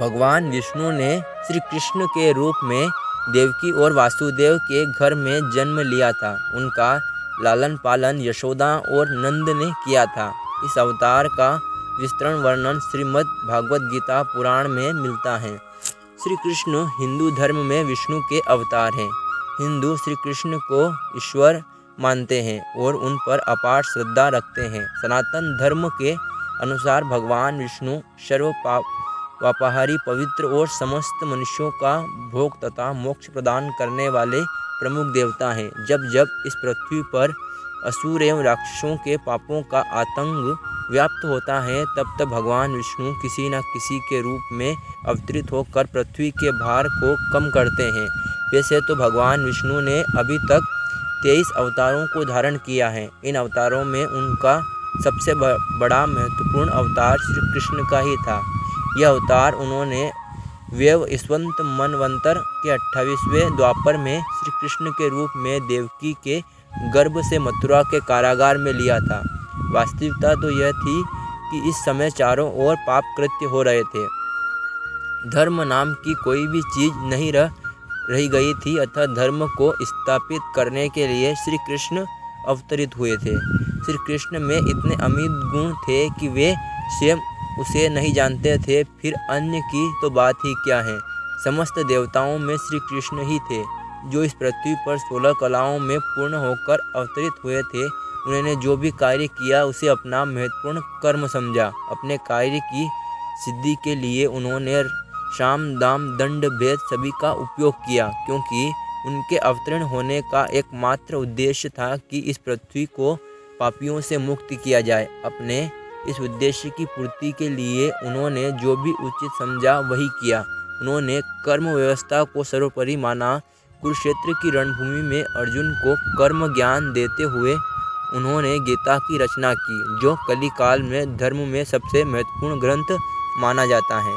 भगवान विष्णु ने श्री कृष्ण के रूप में देवकी और वासुदेव के घर में जन्म लिया था। उनका लालन पालन यशोदा और नंद ने किया था। इस अवतार का विस्तृत वर्णन श्रीमद् भागवत गीता पुराण में मिलता है। श्री कृष्ण हिंदू धर्म में विष्णु के अवतार हैं। हिंदू श्री कृष्ण को ईश्वर मानते हैं और उन पर अपार श्रद्धा रखते हैं। सनातन धर्म के अनुसार भगवान विष्णु सर्व पापाहारी, पवित्र और समस्त मनुष्यों का भोग तथा मोक्ष प्रदान करने वाले प्रमुख देवता हैं। जब जब इस पृथ्वी पर असुर एवं राक्षसों के पापों का आतंक व्याप्त होता है, तब तब भगवान विष्णु किसी न किसी के रूप में अवतरित होकर पृथ्वी के भार को कम करते हैं। वैसे तो भगवान विष्णु ने अभी तक 23 अवतारों को धारण किया है। इन अवतारों में उनका सबसे बड़ा महत्वपूर्ण अवतार श्री कृष्ण का ही था। यह अवतार उन्होंने वैवस्वत मनवंतर के 28वें द्वापर में श्री कृष्ण के रूप में देवकी के गर्भ से मथुरा के कारागार में लिया था। वास्तविकता तो यह थी कि इस समय चारों ओर पाप कृत्य हो रहे थे। धर्म नाम की कोई भी चीज़ नहीं रही गई थी, अतः धर्म को स्थापित करने के लिए श्री कृष्ण अवतरित हुए थे। श्री कृष्ण में इतने अमित गुण थे कि वे स्वयं उसे नहीं जानते थे, फिर अन्य की तो बात ही क्या है। समस्त देवताओं में श्री कृष्ण ही थे जो इस पृथ्वी पर 16 कलाओं में पूर्ण होकर अवतरित हुए थे। उन्होंने जो भी कार्य किया उसे अपना महत्वपूर्ण कर्म समझा। अपने कार्य की सिद्धि के लिए उन्होंने साम दाम दंड भेद सभी का उपयोग किया, क्योंकि उनके अवतरण होने का एकमात्र उद्देश्य था कि इस पृथ्वी को पापियों से मुक्त किया जाए। अपने इस उद्देश्य की पूर्ति के लिए उन्होंने जो भी उचित समझा वही किया। उन्होंने कर्म व्यवस्था को सर्वोपरि माना। कुरुक्षेत्र की रणभूमि में अर्जुन को कर्म ज्ञान देते हुए उन्होंने गीता की रचना की, जो कलिकाल में धर्म में सबसे महत्वपूर्ण ग्रंथ माना जाता है।